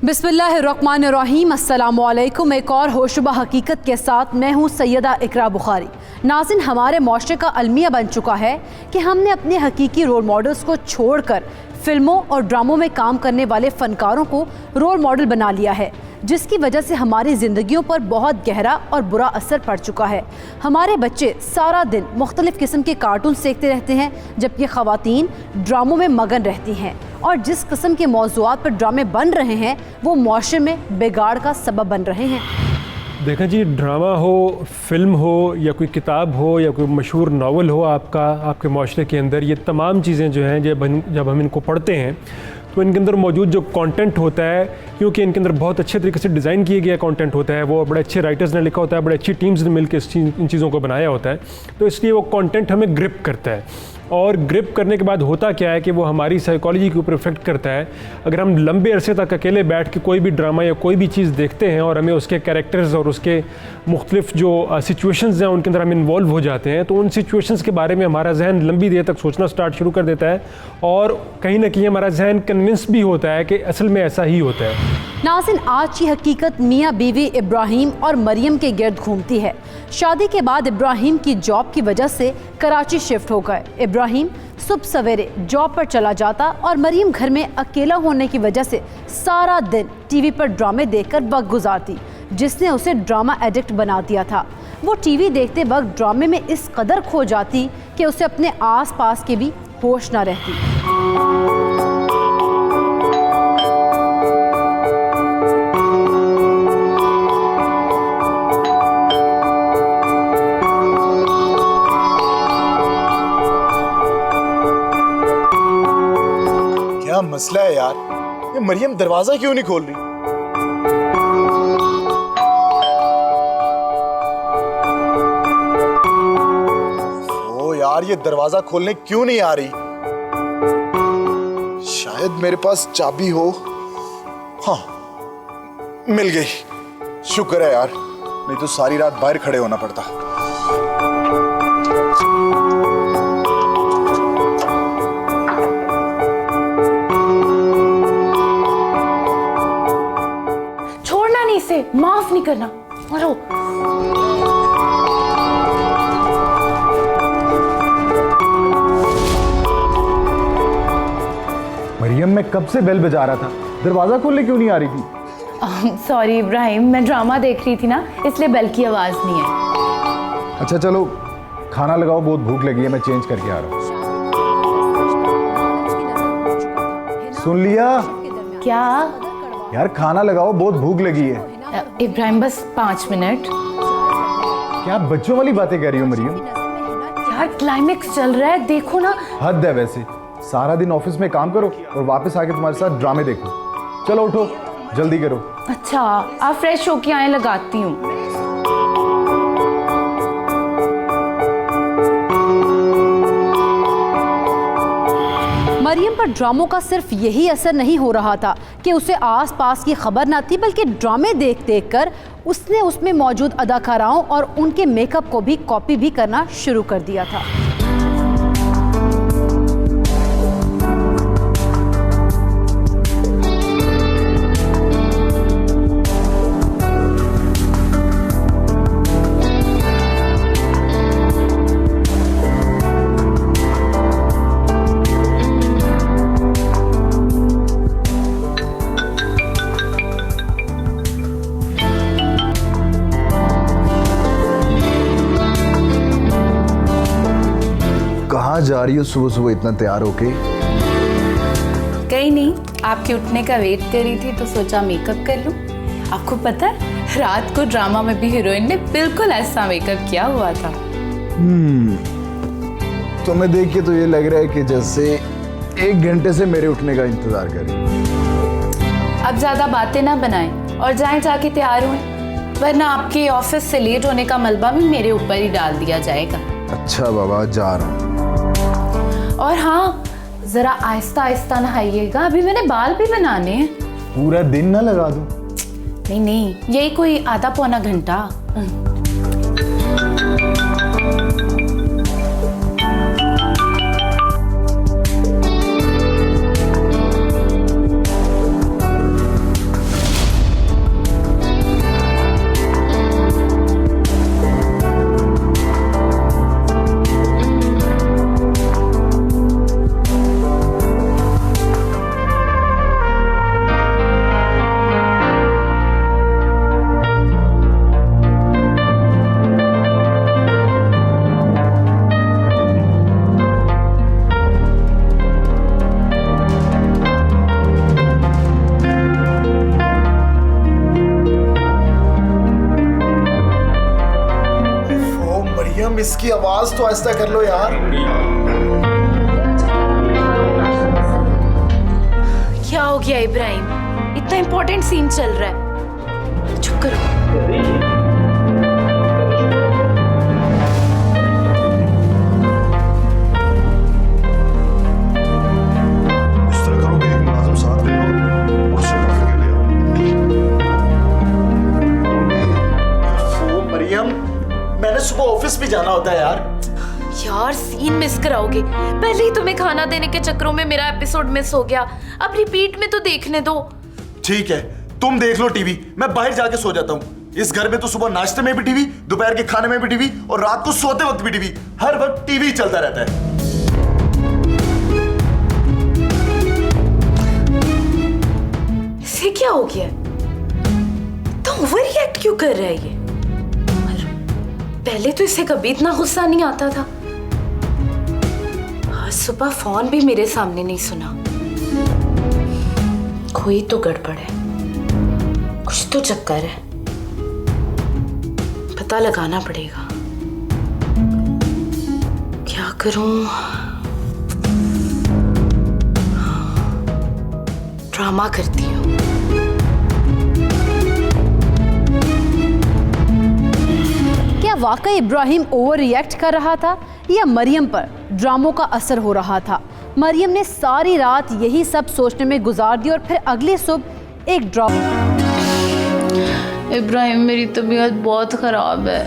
बिस्मिल्लाहिर्रहमानिर्रहीम, अस्सलामुअलैकुम। एक और होशुबा हकीकत के साथ मैं हूँ सैयदा इकरा बुखारी। नाज़िन, हमारे माशरे का अलमिया बन चुका है कि हमने अपने हकीकी रोल मॉडल्स को छोड़कर फिल्मों और ड्रामों में काम करने वाले फ़नकारों को रोल मॉडल बना लिया है, जिसकी वजह से हमारी ज़िंदगियों पर बहुत गहरा और बुरा असर पड़ चुका है। हमारे बच्चे सारा दिन मुख्तलिफ़ किस्म के कार्टून देखते रहते हैं, जबकि ख़वातीन ड्रामों में मगन रहती हैं, और जिस किस्म के मौज़ूआत पर ड्रामे बन रहे हैं वो माशरे में बिगाड़ का सबब बन रहे हैं। देखें जी, ड्रामा हो, फिल्म हो या कोई किताब हो या कोई मशहूर नावल हो आपके माशरे के अंदर, ये तमाम चीज़ें जो हैं जब हम इनको पढ़ते हैं तो इनके अंदर मौजूद जो कंटेंट होता है, क्योंकि इनके अंदर बहुत अच्छे तरीके से डिज़ाइन किया गया कंटेंट होता है, वो बड़े अच्छे राइटर्स ने लिखा होता है, बड़े अच्छी टीम्स ने मिलकर इन चीज़ों को बनाया होता है, तो इसलिए वो कंटेंट हमें ग्रिप करता है। और ग्रिप करने के बाद होता क्या है कि वो हमारी साइकोलॉजी के ऊपर इफेक्ट करता है। अगर हम लंबे अरसे तक अकेले बैठ के कोई भी ड्रामा या कोई भी चीज़ देखते हैं और हमें उसके कैरेक्टर्स और उसके मुख्तलिफ जो सिचुएशंस हैं उनके अंदर हम इन्वॉल्व हो जाते हैं, तो उन सिचुएशंस के बारे में हमारा जहन लंबी देर तक सोचना स्टार्ट शुरू कर देता है, और कहीं ना कहीं हमारा जहन कन्विंस भी होता है कि असल में ऐसा ही होता है। नाज़िन, आज की हकीकत मियाँ बीवी इब्राहिम और मरियम के गिर्द घूमती है। शादी के बाद इब्राहिम की जॉब की वजह से कराची शिफ्ट हो गए। इब्राहिम सुबह सवेरे जॉब पर चला जाता और मरियम घर में अकेला होने की वजह से सारा दिन टीवी पर ड्रामे देखकर वक्त गुजारती, जिसने उसे ड्रामा एडिक्ट बना दिया था। वो टीवी देखते वक्त ड्रामे में इस कदर खो जाती कि उसे अपने आस पास के भी होश ना रहती। क्या मसला है यार, ये मरियम दरवाजा क्यों नहीं खोल रही? ओ यार, ये दरवाजा खोलने क्यों नहीं आ रही? शायद मेरे पास चाबी हो। हाँ, मिल गई। शुक्र है यार, नहीं तो सारी रात बाहर खड़े होना पड़ता। माफ नहीं करना। मारो। मरियम, मैं कब से बेल बजा रहा था, दरवाजा खोलने क्यों नहीं आ रही थी? सॉरी इब्राहिम, मैं ड्रामा देख रही थी ना, इसलिए बेल की आवाज नहीं आई। अच्छा चलो, खाना लगाओ, बहुत भूख लगी है, मैं चेंज करके आ रहा हूँ। सुन लिया? क्या यार, खाना लगाओ, बहुत भूख लगी है। इब्राहिम, बस 5 मिनट। क्या बच्चों वाली बातें कर रही हो मरियम? यार, क्लाइमेक्स चल रहा है, देखो ना। हद है वैसे, सारा दिन ऑफिस में काम करो और वापस आके तुम्हारे साथ ड्रामे देखो। चलो उठो, जल्दी करो। अच्छा, आप फ्रेश होके आए, लगाती हूँ। मरियम पर ड्रामों का सिर्फ यही असर नहीं हो रहा था कि उसे आस पास की खबर न थी, बल्कि ड्रामे देख देख कर उसने उसमें मौजूद अदाकाराओं और उनके मेकअप को भी कॉपी भी करना शुरू कर दिया था। जा रही हो सुबह सुबह इतना तैयार होके? कहीं नहीं, आपके उठने का वेट कर रही थी तो सोचा मेकअप कर लूं। आपको पता है, रात को ड्रामा में भी हीरोइन ने बिल्कुल ऐसा मेकअप किया हुआ था। तुम्हें देख के तो ये लग रहा है कि जैसे 1 घंटे से मेरे उठने का इंतजार कर रही हो। अब ज्यादा बातें ना बनाएं और जाएं जाके तैयार हुए, वरना आपके ऑफिस से लेट होने का मलबा भी मेरे ऊपर ही डाल दिया जाएगा। अच्छा बाबा, जा रहा हूँ। और हाँ, जरा आहिस्ता आहिस्ता नहाइएगा, अभी मैंने बाल भी बनाने हैं। पूरा दिन ना लगा दूं? नहीं नहीं, यही कोई आधा पौना घंटा। आवाज तो आहिस्ता कर लो यार। क्या हो गया इब्राहिम? इतना इंपॉर्टेंट सीन चल रहा है, चुप करो। इस तरह करोगे मुलाजिम साथ ले लो और उसे पकड़ के ले आओ। मरियम, मैंने सुबह ऑफिस भी जाना होता है यार। यार सीन मिस कराओगे। पहले ही तुम्हें खाना देने के चक्करों में मेरा एपिसोड मिस हो गया, अब रिपीट में तो देखने दो। ठीक है, तुम देख लो टीवी, मैं बाहर जाके सो जाता हूँ। इस घर में तो सुबह नाश्ते में भी टीवी, दोपहर के खाने में भी टीवी और रात को सोते वक्त भी टीवी। हर वक्त टीवी चलता रहता है। इसे क्या हो गया? तो ओवर रिएक्ट क्यों कर रहा है ये? पहले तो इसे कभी इतना गुस्सा नहीं आता था। आज सुबह फोन भी मेरे सामने नहीं सुना। कोई तो गड़बड़ है, कुछ तो चक्कर है, पता लगाना पड़ेगा। क्या करूं? ड्रामा करती हूँ। क्या वाकई इब्राहिम ओवर रिएक्ट कर रहा था या मरियम पर ड्रामों का असर हो रहा था? मरियम ने सारी रात यही सब सोचने में गुजार दी और फिर अगली सुबह एक ड्रॉप। इब्राहिम, मेरी तबीयत बहुत ख़राब है,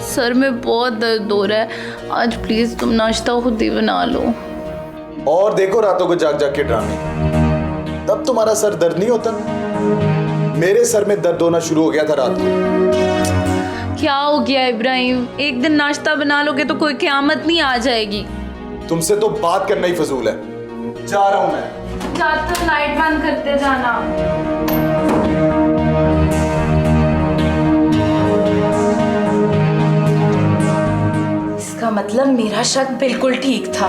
सर में बहुत दर्द हो रहा है। आज प्लीज़ तुम नाश्ता खुद ही बना लो। और देखो रातों को जाग जाग के ड्रामे, तब तुम्हारा सर दर्द नहीं होता। मेरे सर में दर्द होना शुरू हो गया था रात को। क्या हो गया इब्राहिम? एक दिन नाश्ता बना लोगे तो कोई क़यामत नहीं आ जाएगी। तुमसे तो बात करना ही फजूल है। जा रहा हूं मैं। जाते लाइट बंद करते जाना। इसका मतलब मेरा शक बिल्कुल ठीक था।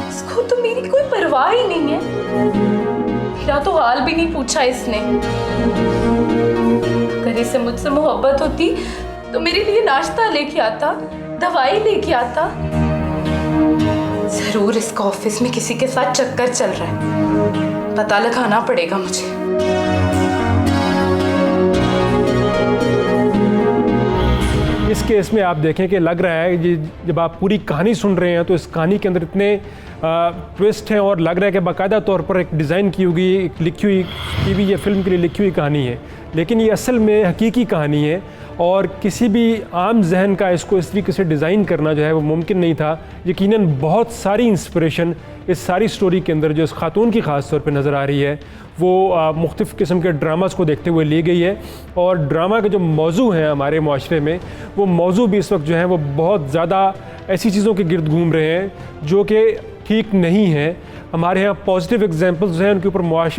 इसको तो मेरी कोई परवाह ही नहीं है। मेरा तो हाल भी नहीं पूछा इसने। अगर इसे मुझसे मोहब्बत होती तो मेरे लिए नाश्ता लेके आता, दवाई लेके आता। जरूर इसका ऑफिस में किसी के साथ चक्कर चल रहा है, पता लगाना पड़ेगा मुझे। इस केस में आप देखें कि लग रहा है कि जब आप पूरी कहानी सुन रहे हैं तो इस कहानी के अंदर इतने ट्विस्ट हैं और लग रहा है कि बाकायदा तौर पर एक डिज़ाइन की हुई, एक लिखी हुई टीवी या फिल्म के लिए लिखी हुई कहानी है, लेकिन ये असल में हकीकी कहानी है। और किसी भी आम जहन का इसको इस तरीके से डिज़ाइन करना जो है वो मुमकिन नहीं था। यकीनन बहुत सारी इंस्पिरेशन इस सारी स्टोरी के अंदर जो इस खातून की ख़ास तौर पे नज़र आ रही है वो मुख्तलिफ़ किस्म के ड्रामास को देखते हुए ली गई है। और ड्रामा के जो मौजू हैं हमारे माशरे में, वो मौजू भी इस वक्त जो हैं वो बहुत ज़्यादा ऐसी चीज़ों के गिर्द घूम रहे हैं जो कि ठीक नहीं हैं। हमारे यहाँ पॉजिटिव एग्जांपल्स हैं,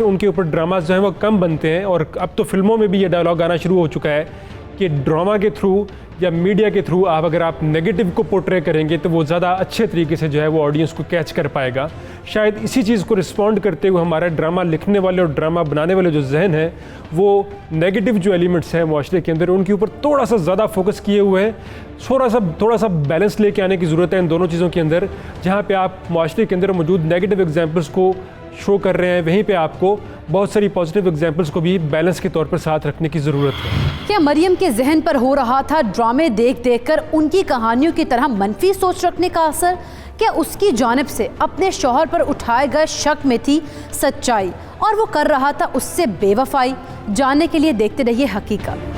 उनके ऊपर ड्रामास जो हैं वो कम बनते हैं। और अब तो फिल्मों में भी ये डायलॉग आना शुरू हो चुका है कि ड्रामा के थ्रू या मीडिया के थ्रू अगर आप नेगेटिव को पोर्ट्रे करेंगे तो वो ज़्यादा अच्छे तरीके से जो है वो ऑडियंस को कैच कर पाएगा। शायद इसी चीज़ को रिस्पॉन्ड करते हुए हमारा ड्रामा लिखने वाले और ड्रामा बनाने वाले जो जहन है वो नेगेटिव जो एलिमेंट्स हैं माशरे के अंदर उनके ऊपर थोड़ा सा ज़्यादा फोकस किए हुए हैं। थोड़ा सा बैलेंस लेके आने की ज़रूरत है इन दोनों चीज़ों के अंदर। जहाँ पे आप माशरे के अंदर मौजूद नेगेटिव एग्जाम्पल्स को शो कर रहे हैं, वहीं पे आपको बहुत सारी पॉजिटिव एग्जाम्पल्स को भी बैलेंस के तौर पर साथ रखने की ज़रूरत है। क्या मरियम के जहन पर हो रहा था ड्रामे देख देख कर उनकी कहानियों की तरह मनफी सोच रखने का असर? क्या उसकी जानिब से अपने शौहर पर उठाए गए शक में थी सच्चाई और वो कर रहा था उससे बेवफाई? जानने के लिए देखते रहिए हकीकत।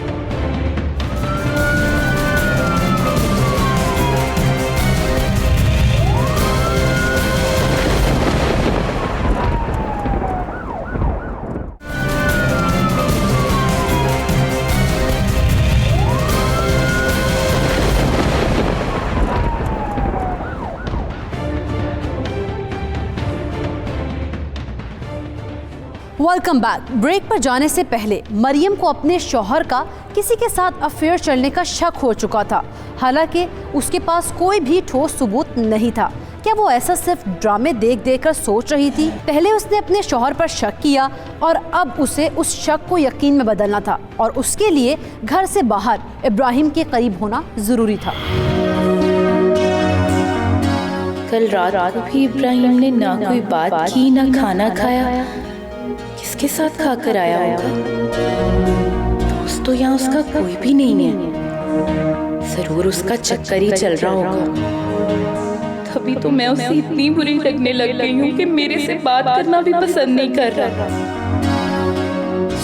Welcome back. ब्रेक पर जाने से पहले मरियम को अपने शौहर का किसी के साथ अफेयर चलने का शक हो चुका था, हालांकि उसके पास कोई भी ठोस सबूत नहीं था। क्या वो ऐसा सिर्फ ड्रामे देख देख कर सोच रही थी? पहले उसने अपने शौहर पर शक किया और अब उसे उस शक को यकीन में बदलना था और उसके लिए घर से बाहर इब्राहिम के करीब होना ज़रूरी था। कल रात को भी इब्राहिम ने ना कोई बात की ना खाना खाया। किसके साथ खाकर आया होगा? दोस्त तो यहाँ उसका कोई भी नहीं है। जरूर उसका चक्कर ही चल रहा होगा। तभी तो मैं उसे इतनी बुरी लगने लग गई हूँ कि मेरे से बात करना भी पसंद नहीं कर रहा।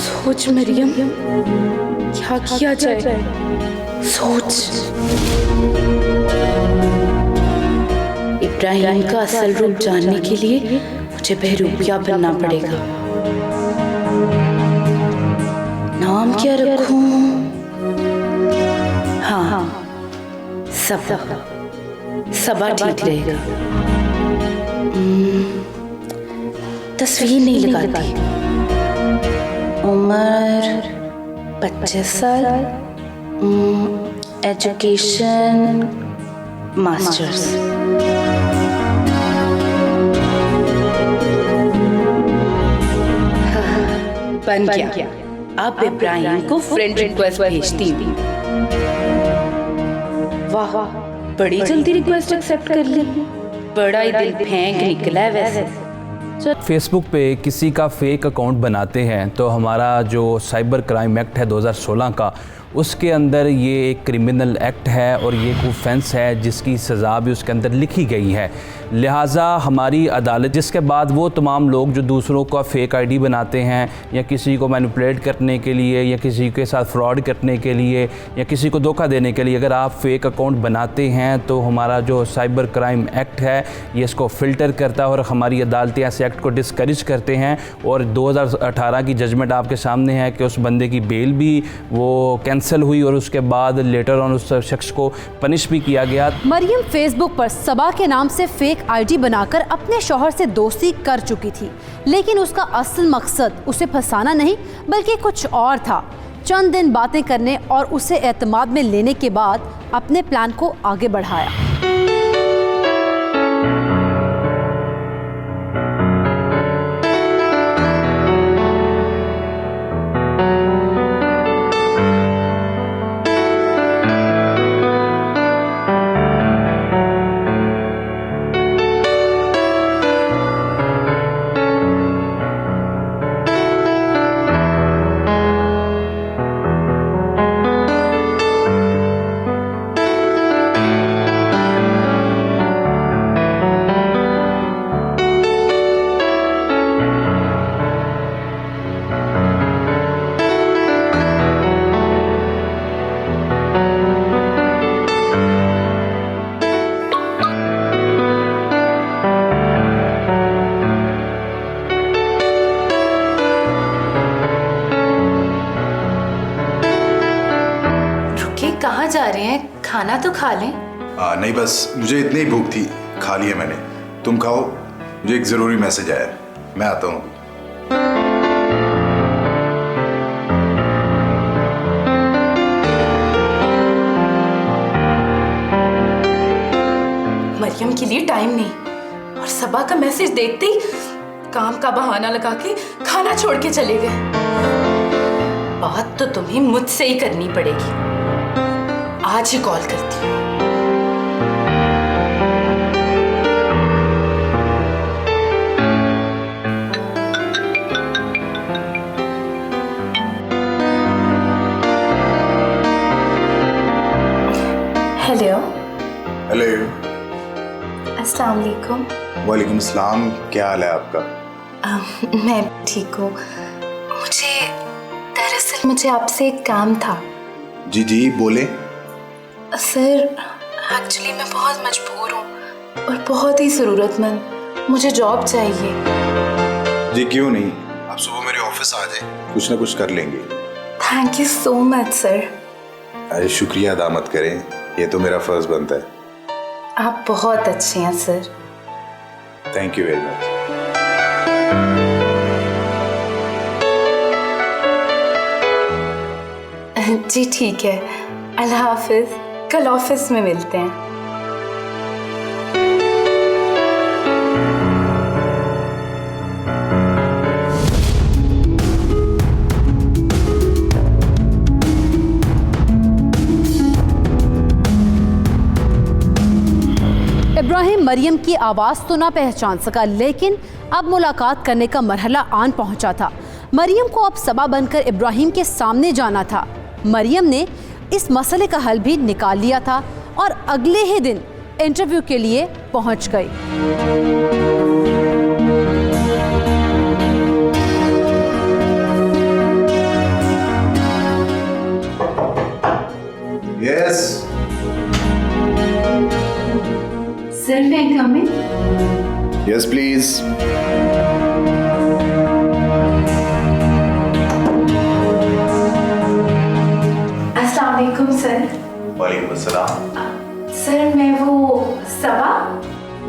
सोच मरियम, क्या किया जाए? सोच। इब्राहिम का असल रूप जानने के लिए मुझे बहरूपिया बनना पड़ेगा। नाम क्या रखूं? हाँ, सबा ठीक रहेगा। तस्वीर नहीं लगाती। उम्र 25 साल, एजुकेशन मास्टर्स। बन गया। अब इब्राहिम को फ्रेंड रिक्वेस्ट भेजती हूँ। वाह, बड़ी जल्दी रिक्वेस्ट एक्सेप्ट कर ली। बड़ा ही दिल फेंक निकला है वैसे। फेसबुक पे किसी का फेक अकाउंट बनाते हैं तो हमारा जो साइबर क्राइम एक्ट है 2016 का, उसके अंदर ये एक क्रिमिनल एक्ट है और ये एक ऑफेंस है जिसकी सज़ा भी उसके अंदर लिखी गई है। लिहाजा हमारी अदालत, जिसके बाद वो तमाम लोग जो दूसरों का फ़ेक आईडी बनाते हैं या किसी को मैनिपुलेट करने के लिए या किसी के साथ फ्रॉड करने के लिए या किसी को धोखा देने के लिए अगर आप फ़ेक अकाउंट बनाते हैं तो हमारा जो साइबर क्राइम एक्ट है ये इसको फ़िल्टर करता है और हमारी अदालतें ऐसे एक्ट को डिस्करेज करते हैं। और 2018 की जजमेंट आपके सामने है कि उस बंदे की बेल भी वो कैंसिल हुई और उसके बाद लेटर ऑन उस शख्स को पनिश भी किया गया। मरियम फेसबुक पर सबा के नाम से फेक आईडी बनाकर अपने शौहर से दोस्ती कर चुकी थी, लेकिन उसका असल मकसद उसे फंसाना नहीं बल्कि कुछ और था। चंद दिन बातें करने और उसे एतमाद में लेने के बाद अपने प्लान को आगे बढ़ाया। कहाँ जा रहे हैं? खाना तो खा लें। नहीं, बस मुझे इतनी ही भूख थी, खा लिया मैंने। तुम खाओ, मुझे एक ज़रूरी मैसेज आया है, मैं आता हूँ। मरियम के लिए टाइम नहीं और सबा का मैसेज देखते ही काम का बहाना लगा के खाना छोड़ के चले गए। बात तो तुम्हें मुझसे ही करनी पड़ेगी। आज ही कॉल करती हूँ। हेलो। हेलो। अस्सलाम वालेकुम। वालेकुम सलाम, क्या हाल है आपका? मैं ठीक हूँ। मुझे आपसे एक काम था। जी जी बोले। सर, एक्चुअली मैं बहुत मजबूर हूँ और बहुत ही ज़रूरतमंद। मुझे जॉब चाहिए। जी क्यों नहीं, आप सुबह मेरे ऑफिस आ जाए, कुछ ना कुछ कर लेंगे। Thank you so much sir. अरे शुक्रिया अदा मत करें, ये तो मेरा फर्ज बनता है। आप बहुत अच्छे हैं sir. Thank you very much. जी ठीक है, अल्लाह हाफिज। कल ऑफिस में मिलते हैं। इब्राहिम मरियम की आवाज़ तो ना पहचान सका, लेकिन अब मुलाकात करने का मरहला आन पहुंचा था। मरियम को अब सबा बनकर इब्राहिम के सामने जाना था। मरियम ने इस मसले का हल भी निकाल लिया था और अगले ही दिन इंटरव्यू के लिए पहुंच गई। यस सर मैं कम इन? Yes please. अस्सलाम वालेकुम सर। वालेकुम अस्सलाम। सर मैं वो सबा।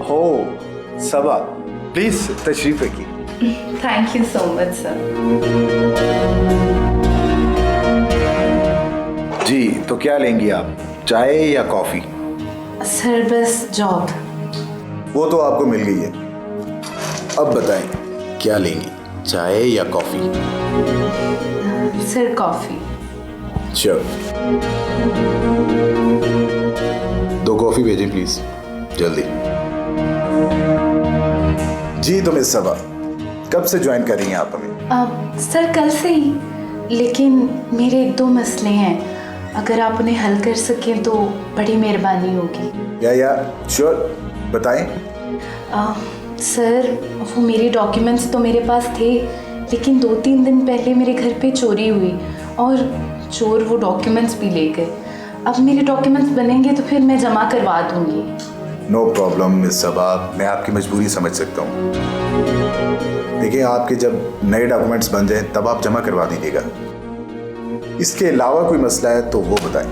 हो सबा, प्लीज तशरीफ रखिए। Thank you so much sir. जी, तो क्या लेंगी आप, चाय या कॉफी? सर बस जॉब। वो तो आपको मिल गई है। अब बताएं क्या लेंगी, चाय या coffee? Sir coffee. Sure. 2 coffee भेजें प्लीज, जल्दी। जी तो मिस सबा, कब से ज्वाइन कर रही हैं आप हमें? सर कल से ही, लेकिन मेरे 1-2 मसले हैं, अगर आप उन्हें हल कर सकें तो बड़ी मेहरबानी होगी। या श्योर, बताएं। सर वो मेरे डॉक्यूमेंट्स तो मेरे पास थे, लेकिन 2-3 दिन पहले मेरे घर पे चोरी हुई और चोर वो डॉक्यूमेंट्स भी ले गए। अब मेरे डॉक्यूमेंट्स बनेंगे तो फिर मैं जमा करवा दूंगी। नो प्रॉब्लम मिस सबा, मैं आपकी मजबूरी समझ सकता हूँ। देखिए, आपके जब नए डॉक्यूमेंट्स बन जाए तब आप जमा करवा दीजिएगा। इसके अलावा कोई मसला है तो वो बताएं।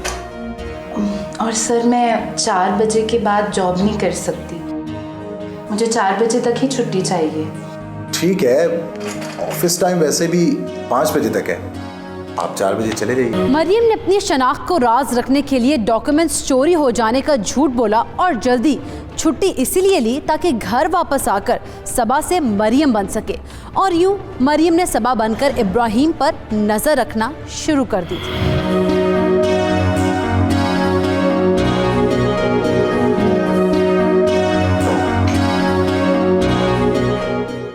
और सर मैं 4 बजे के बाद जॉब नहीं कर सकती, मुझे 4 बजे तक ही छुट्टी चाहिए। ठीक है, ऑफिस टाइम वैसे भी 5 बजे तक है, आप 4 बजे चले जाइए। मरियम ने अपनी शनाख्त को राज रखने के लिए डॉक्यूमेंट्स चोरी हो जाने का झूठ बोला और जल्दी छुट्टी इसीलिए ली ताकि घर वापस आकर सबा से मरियम बन सके। और यूं मरियम ने सबा बनकर इब्राहिम पर नजर रखना शुरू कर दी थी।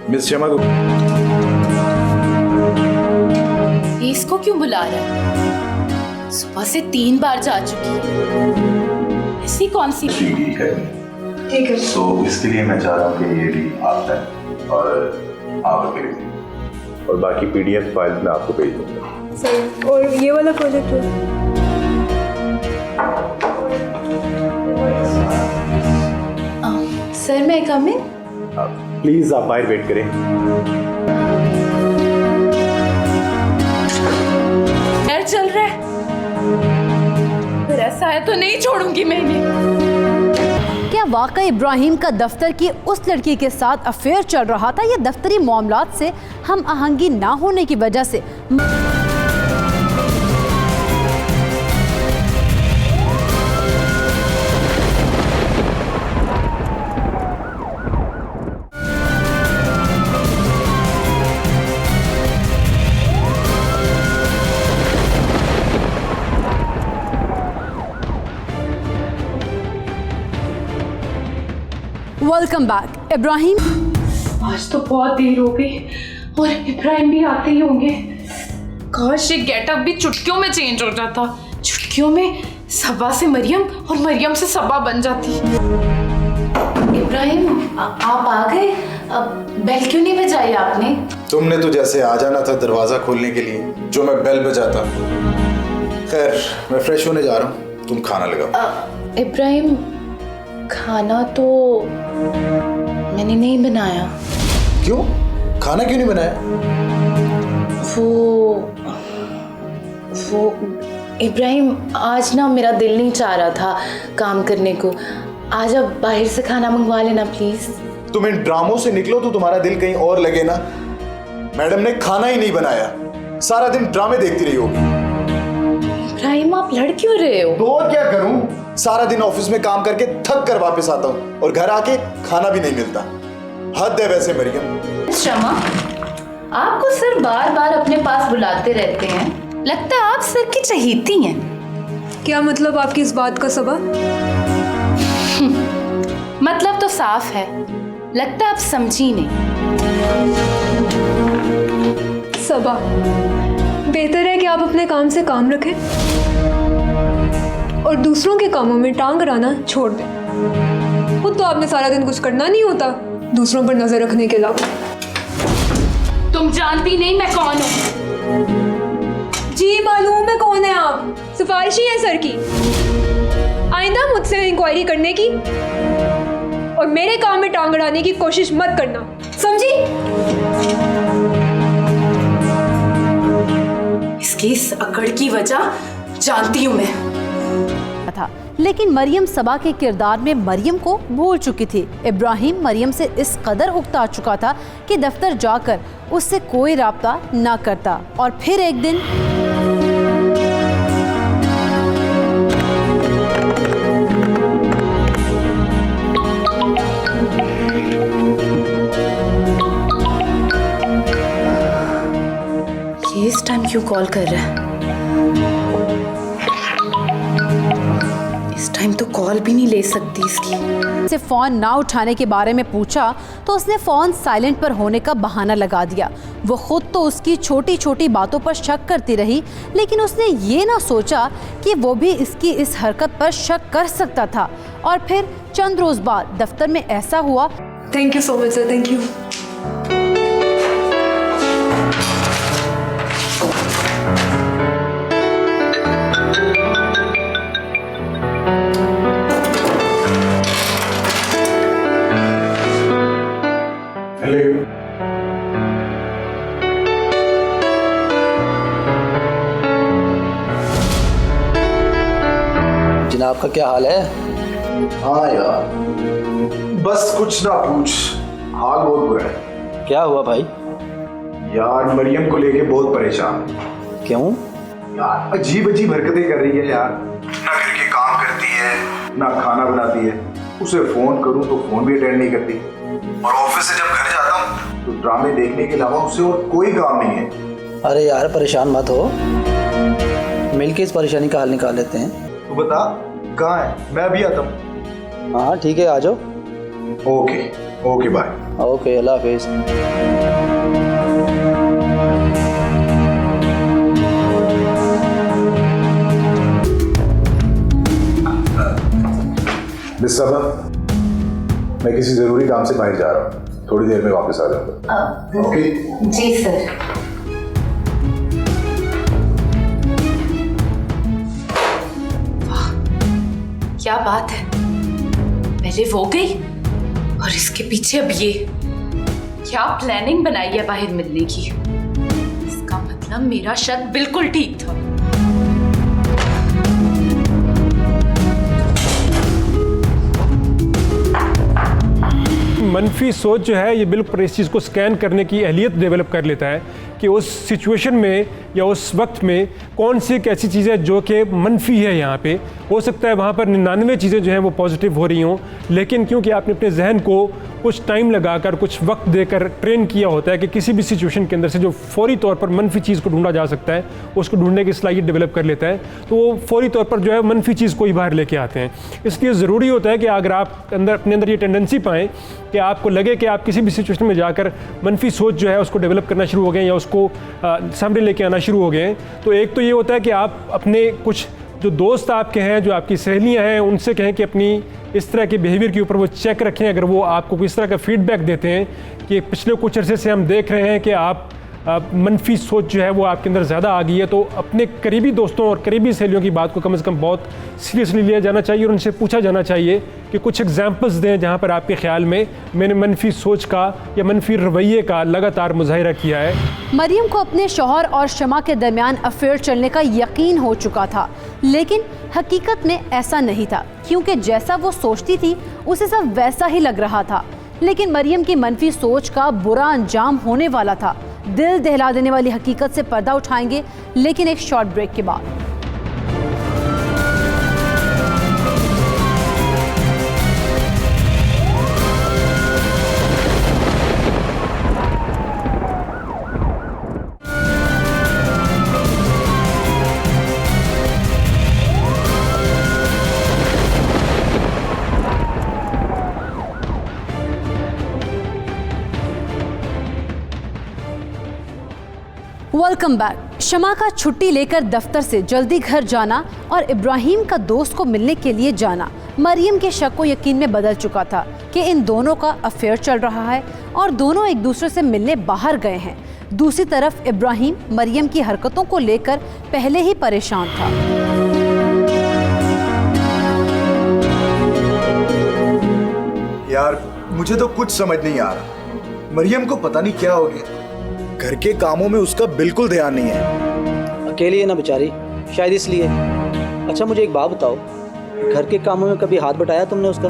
मिस शमा को ये इसको क्यों बुला रहा है? सुबह से 3 बार जा चुकी है, ऐसी कौन सी? ठीक है, ठीक है। तो इसके लिए मैं चाह रहा हूँ कि ये डील आपका है और आप मेरे लिए, और बाकी PDF फाइल मैं आपको भेज दूंगा। सही। और ये वाला प्रोजेक्ट है? सर मैं कम इन? प्लीज आप बाहर वेट करें। यार चल रहा है, फिर ऐसा है तो नहीं छोड़ूंगी मैं इन्हें। क्या वाकई इब्राहिम का दफ्तर की उस लड़की के साथ अफेयर चल रहा था या दफ्तरी मामलात से हम आहंगी ना होने की वजह से वेलकम बैक इब्राहिम। आज तो बहुत देर हो गई और इब्राहिम भी आते ही होंगे। काश ये गेटअप भी चुटकियों में चेंज हो जाता, चुटकियों में सबा से मरियम और मरियम से सबा बन जाती। इब्राहिम आप आ गए, अब बेल क्यों नहीं बजाई आपने? तुमने तो जैसे आ जाना था दरवाजा खोलने के लिए, जो मैं बेल बजाता। खैर, मैं फ्रेश होने जा रहा हूँ, तुम खाना लगाओ। इब्राहिम खाना तो मैंने नहीं बनाया। क्यों? खाना क्यों नहीं बनाया? वो इब्राहिम आज ना मेरा दिल नहीं चाह रहा था काम करने को। आज आप बाहर से खाना मंगवा लेना प्लीज। तुम इन ड्रामों से निकलो तो तुम्हारा दिल कहीं और लगे ना। मैडम ने खाना ही नहीं बनाया, सारा दिन ड्रामे देखती रही होगी। इब्राहिम आप लड़ क्यों रहे हो? तो और क्या करूं, सारा दिन ऑफिस में काम करके थक कर वापस आता हूँ और घर आके खाना भी नहीं मिलता। हद है वैसे मरियम। शमा, आपको सर बार बार अपने पास बुलाते रहते हैं, लगता है आप सर की चहेती हैं। क्या मतलब आपकी इस बात का सबब? मतलब साफ है, लगता है आप समझी नहीं। सबा, बेहतर है कि आप अपने काम से काम रखें और दूसरों के कामों में टांग अड़ाना छोड़ दें। खुद तो आपने सारा दिन कुछ करना नहीं होता दूसरों पर नजर रखने के अलावा। तुम जानती नहीं मैं कौन हूँ। जी मालूम है कौन है आप, सिफारिशी है सर की। आइंदा मुझसे इंक्वायरी करने की और मेरे काम में टांग अड़ाने की कोशिश मत करना, समझी? इसकी इस अकड़ की वजह जानती हूँ मैं। था, लेकिन मरियम सबा के किरदार में मरियम को भूल चुकी थी। इब्राहिम मरियम से इस कदर उकता चुका था कि दफ्तर जाकर उससे कोई राब्ता ना करता। और फिर एक दिन ये इस टाइम क्यों कॉल कर रहा है? इस टाइम तो कॉल भी नहीं ले सकती इसकी। से फोन ना उठाने के बारे में पूछा तो उसने फोन साइलेंट पर होने का बहाना लगा दिया। वो खुद तो उसकी छोटी छोटी बातों पर शक करती रही, लेकिन उसने ये ना सोचा कि वो भी इसकी इस हरकत पर शक कर सकता था। और फिर चंद रोज बाद दफ्तर में ऐसा हुआ। Thank you so much sir, thank you. जनाब का क्या हाल है? हाँ यार, बस कुछ ना पूछ, हाल बहुत बुरा है। क्या हुआ भाई? यार मरियम को लेके बहुत परेशान। क्यों? यार अजीब अजीब हरकतें कर रही है यार। ना घर के काम करती है, ना खाना बनाती है। उसे फोन करूं तो फोन भी अटेंड नहीं करती। और ऑफिस से जब घर जाता हूं तो ड्रामे देखने के अलावा उसे और कोई काम नहीं है। अरे यार परेशान मत हो, मिलके इस परेशानी का हल निकाल लेते हैं। तू बता कहाँ है, मैं अभी आता हूँ। हाँ ठीक है, आ जाओ। Okay okay bye. ओके, अल्लाह हाफिज। मिस सबा, मैं किसी जरूरी काम से बाहर जा रहा हूँ, थोड़ी देर में वापस आ जाऊंगा। ओके? जी सर। क्या बात है, पहले वो गई और इसके पीछे अब ये। क्या प्लानिंग बनाई है बाहर मिलने की? इसका मतलब मेरा शक बिल्कुल ठीक था। मनफी सोच जो है ये बिल्कुल इस चीज़ को स्कैन करने की अहलियत डेवलप कर लेता है कि उस सिचुएशन में या उस वक्त में कौन सी एक ऐसी चीज़ है जो कि मनफी है। यहाँ पे हो सकता है वहाँ पर 99 चीज़ें जो हैं वो पॉजिटिव हो रही हों, लेकिन क्योंकि आपने अपने जहन को कुछ टाइम लगाकर कुछ वक्त देकर ट्रेन किया होता है कि किसी भी सिचुएशन के अंदर से जो फौरी तौर पर मनफी चीज़ को ढूंढा जा सकता है उसको ढूंढने की सलाहियत डेवलप कर लेता है, तो वो फौरी तौर पर जो है मनफी चीज़ को ही बाहर लेके आते हैं। इसलिए ज़रूरी होता है कि अगर आप अपने अंदर ये टेंडेंसी पाएँ कि आपको लगे कि आप किसी भी सिचुएशन में जाकर मनफी सोच जो है उसको डेवलप करना शुरू हो गए या उसको सामने लेके आना शुरू हो गए, तो एक तो ये होता है कि आप अपने कुछ जो दोस्त आपके हैं, जो आपकी सहेलियां हैं, उनसे कहें कि अपनी इस तरह के बिहेवियर के ऊपर वो चेक रखें। अगर वो आपको किस तरह का फीडबैक देते हैं कि पिछले कुछ अरसे से हम देख रहे हैं कि आप मनफी सोच जो है वो आपके अंदर ज़्यादा आ गई है, तो अपने करीबी दोस्तों और करीबी सहेलियों की बात को कम से कम बहुत सीरियसली लिया जाना चाहिए और उनसे पूछा जाना चाहिए कि कुछ एग्जांपल्स दें जहां पर आपके ख्याल में मैंने मनफी सोच का या मनफी रवैये का लगातार मुजाहिरा किया है। मरियम को अपने शौहर और शमा के दरमियान अफेयर चलने का यकीन हो चुका था, लेकिन हकीकत में ऐसा नहीं था, क्योंकि जैसा वो सोचती थी उसे सब वैसा ही लग रहा था। लेकिन मरियम की मनफी सोच का बुरा अंजाम होने वाला था। दिल दहला देने वाली हकीकत से पर्दा उठाएंगे, लेकिन एक शॉर्ट ब्रेक के बाद। Welcome back. शमा का छुट्टी लेकर दफ्तर से जल्दी घर जाना और इब्राहिम का दोस्त को मिलने के लिए जाना मरियम के शक को यकीन में बदल चुका था कि इन दोनों का अफेयर चल रहा है और दोनों एक दूसरे से मिलने बाहर गए हैं। दूसरी तरफ इब्राहिम मरियम की हरकतों को लेकर पहले ही परेशान था। यार मुझे तो कुछ समझ नहीं आ रहा, मरियम को पता नहीं क्या हो गया, घर के कामों में उसका बिल्कुल ध्यान नहीं है। अकेली है ना बेचारी, शायद इसलिए। अच्छा मुझे एक बात बताओ, घर के कामों में कभी हाथ बटाया तुमने उसका?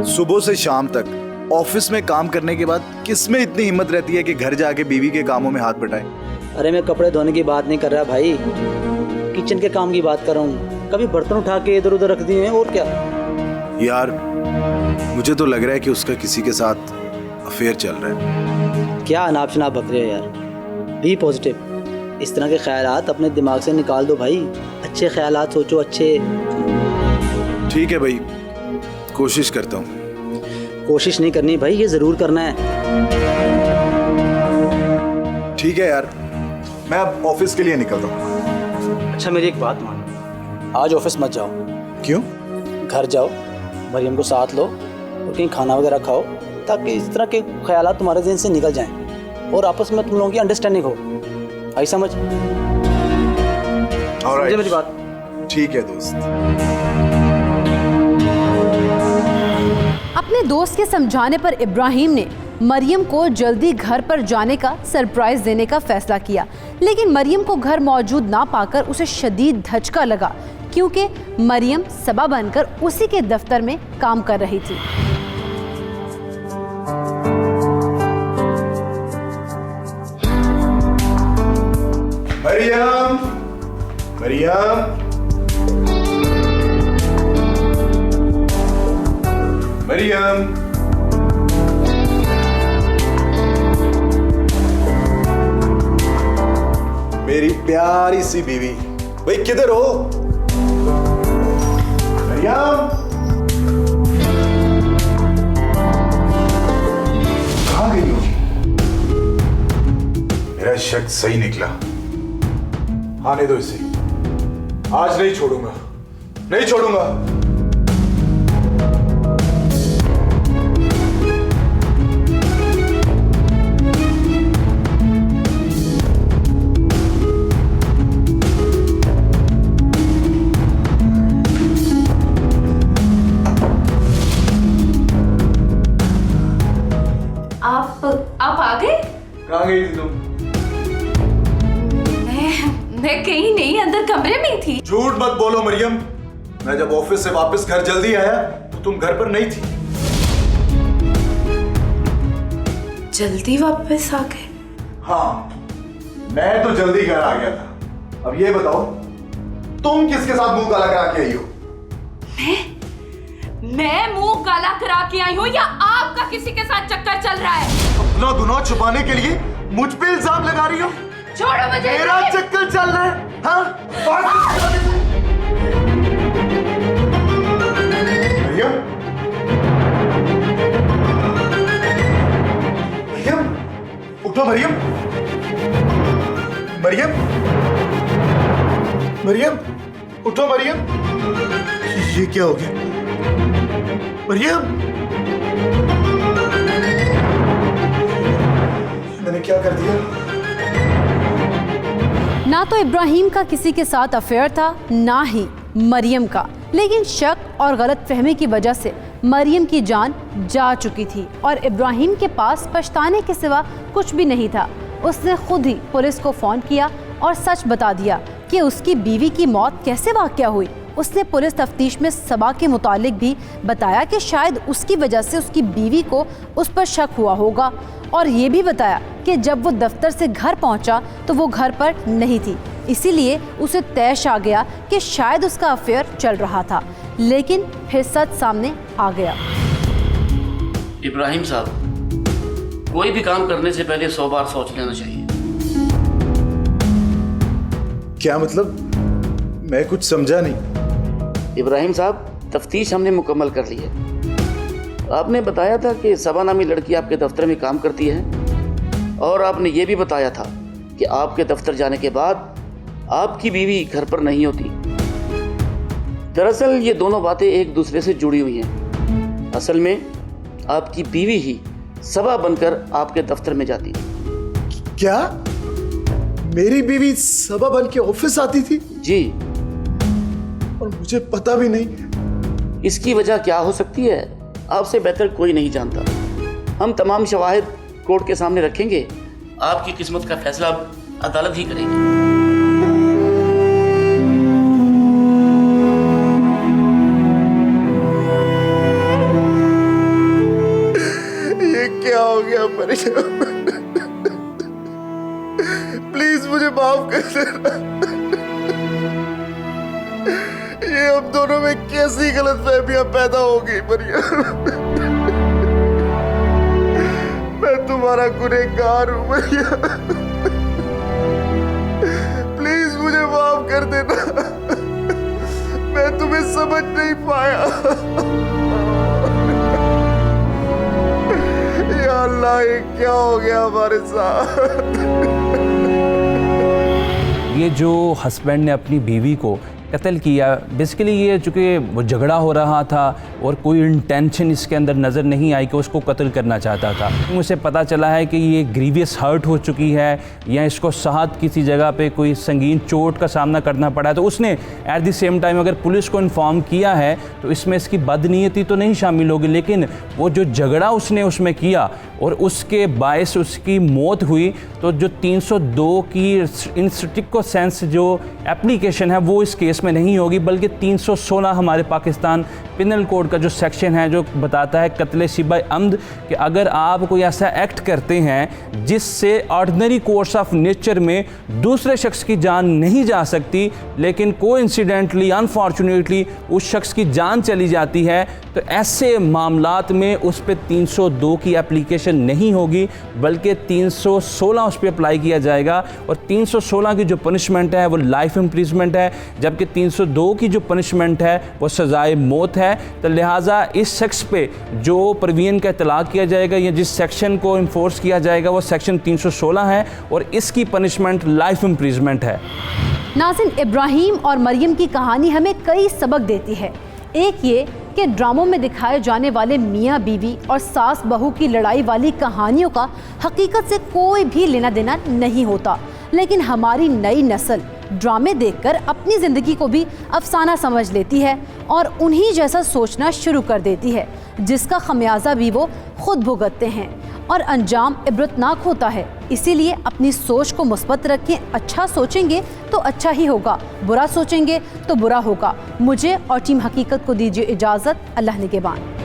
सुबह से शाम तक ऑफिस में काम करने के बाद किसमें इतनी हिम्मत रहती है कि घर जाके बीवी के कामों में हाथ बटाए? अरे मैं कपड़े धोने की बात नहीं कर रहा भाई, किचन के काम की बात कर रहा हूँ। कभी बर्तन उठा के इधर उधर रख दिए हैं और क्या। यार मुझे तो लग रहा है कि उसका किसी के साथ अफेयर चल रहा है। क्या अनाप शनाप बक रहे हो यार, बी पॉजिटिव। इस तरह के ख्यालात अपने दिमाग से निकाल दो भाई, अच्छे ख्यालात सोचो, अच्छे। ठीक है भाई, कोशिश करता हूँ। कोशिश नहीं करनी भाई, ये ज़रूर करना है। ठीक है यार, मैं अब ऑफिस के लिए निकलता हूँ। अच्छा मेरी एक बात मान, आज ऑफिस मत जाओ। क्यों? घर जाओ, मरियम को साथ लो और कहीं खाना वगैरह खाओ, ताकि इस तरह के ख्यालात तुम्हारे ज़हन से निकल जाएं और आपस में तुम लोगों की अंडरस्टैंडिंग हो। आई समझ? समझे मेरी बात? ठीक है दोस्त। अपने दोस्त के समझाने पर इब्राहिम ने मरियम को जल्दी घर पर जाने का सरप्राइज देने का फैसला किया, लेकिन मरियम को घर मौजूद ना पाकर उसे शदीद धचका लगा, क्योंकि मरियम सबा बनकर उसी के दफ्तर में काम कर रही थी। मरियम, मरियम, मरियम, मेरी प्यारी सी बीवी, भाई किधर हो? मरियम, कहाँ गई हो? मेरा शक सही निकला। आने दो इसे, आज नहीं छोड़ूंगा, नहीं छोड़ूंगा। आप आ गए? कहाँ गई थी तुम? मैं कहीं नहीं, अंदर कमरे में ही थी। झूठ मत बोलो मरियम, मैं जब ऑफिस से वापस घर जल्दी आया तो तुम घर पर नहीं थी। जल्दी वापस आ गए? हाँ, मैं तो जल्दी घर आ गया था। अब ये बताओ, तुम किसके साथ मुंह काला करा के आई हो? मैं मुंह काला करा के आई हूँ या आपका किसी के साथ चक्कर चल रहा है? अपना गुनाह छुपाने के लिए मुझ पे इल्जाम लगा रही हो? छोड़ो मुझे। मेरा चक्कर चल रहा है? हाँ? मरियम, मरियम, उठो मरियम, मरियम, मरियम, उठो मरियम। ये क्या हो गया? मरियम, मैंने क्या कर दिया? ना तो इब्राहिम का किसी के साथ अफेयर था, ना ही मरियम का, लेकिन शक और गलतफहमी की वजह से मरियम की जान जा चुकी थी और इब्राहिम के पास पछताने के सिवा कुछ भी नहीं था। उसने खुद ही पुलिस को फ़ोन किया और सच बता दिया कि उसकी बीवी की मौत कैसे वाक़या हुई। उसने पुलिस तफ्तीश में सबा के मुतालिक भी बताया कि शायद उसकी वजह से उसकी बीवी को उस पर शक हुआ होगा, और ये भी बताया कि जब वो दफ्तर से घर पहुंचा तो वो घर पर नहीं थी, इसीलिए उसे तैश आ गया कि शायद उसका अफेयर चल रहा था। लेकिन फिर सच सामने आ गया। इब्राहिम साहब, कोई भी काम करने से पहले 100 बार सोच लेना चाहिए। क्या मतलब? मैं कुछ समझा नहीं। इब्राहिम साहब, तफ्तीश हमने मुकम्मल कर ली है। आपने बताया था कि सबा नामी लड़की आपके दफ्तर में काम करती है, और आपने ये भी बताया था कि आपके दफ्तर जाने के बाद आपकी बीवी घर पर नहीं होती। दरअसल ये दोनों बातें एक दूसरे से जुड़ी हुई हैं। असल में आपकी बीवी ही सबा बनकर आपके दफ्तर में जाती है। क्या मेरी बीवी सबा बन के ऑफिस आती थी? जी। और मुझे पता भी नहीं। इसकी वजह क्या हो सकती है आपसे बेहतर कोई नहीं जानता। हम तमाम शवाहिद कोर्ट के सामने रखेंगे। आपकी किस्मत का फैसला अदालत ही करेगी। ये क्या हो गया मरियम? प्लीज मुझे माफ कर देना। ये हम दोनों में कैसी गलतफहमियां पैदा हो गई मरियम। मैं तुम्हारा गुनहगार हूं मरियम। प्लीज मुझे माफ कर देना। मैं तुम्हें समझ नहीं पाया। या अल्लाह, ये क्या हो गया हमारे साथ? ये जो हस्बैंड ने अपनी बीवी को कत्ल किया, बेसिकली ये चूँकि वो झगड़ा हो रहा था और कोई इंटेंशन इसके अंदर नज़र नहीं आई कि उसको कत्ल करना चाहता था। मुझे पता चला है कि ये ग्रीवियस हर्ट हो चुकी है या इसको साथ किसी जगह पे कोई संगीन चोट का सामना करना पड़ा है, तो उसने एट द सेम टाइम अगर पुलिस को इन्फॉर्म किया है तो इसमें इसकी बदनीयती तो नहीं शामिल होगी, लेकिन वो जो झगड़ा उसने उसमें किया और उसके बायस उसकी मौत हुई, तो जो 302 की इंस्ट्रिक्ट सेंस जो एप्लीकेशन है वो इस केस में नहीं होगी, बल्कि 316 हमारे पाकिस्तान पिनल कोड का जो सेक्शन है जो बताता है कत्ल शिबा अम्द, कि अगर आप कोई ऐसा एक्ट करते हैं जिससे ऑर्डिनरी कोर्स ऑफ नेचर में दूसरे शख्स की जान नहीं जा सकती, लेकिन कोइंसिडेंटली अनफॉर्चुनेटली उस शख्स की जान चली जाती है, तो ऐसे मामलात में उस पर 302 की एप्लीकेशन नहीं होगी, बल्कि 316 उस पर अप्लाई किया जाएगा। और 316 की जो पनिशमेंट है वो लाइफ इम्प्रिजमेंट है, जबकि 302 की जो पनिशमेंट है वो सजाए मौत है। तो लिहाजा इस शख्स पे जो परवीन का इतलाक़ किया जाएगा या जिस सेक्शन को इन्फोर्स किया जाएगा वो सेक्शन 316 है और इसकी पनिशमेंट लाइफ इम्प्रिजमेंट है। नाज़रीन, इब्राहिम और मरियम की कहानी हमें कई सबक देती है। एक ये कि ड्रामों में दिखाए जाने वाले मियाँ बीवी और सास बहू की लड़ाई वाली कहानियों का हकीकत से कोई भी लेना देना नहीं होता, लेकिन हमारी नई नस्ल ड्रामे देखकर अपनी ज़िंदगी को भी अफसाना समझ लेती है और उन्हीं जैसा सोचना शुरू कर देती है, जिसका खमियाजा भी वो खुद भुगतते हैं और अंजाम इबरतनाक होता है। इसीलिए अपनी सोच को मुस्बत रखें। अच्छा सोचेंगे तो अच्छा ही होगा, बुरा सोचेंगे तो बुरा होगा। मुझे और टीम हकीकत को दीजिए इजाज़त। अल्लाह निगहबान।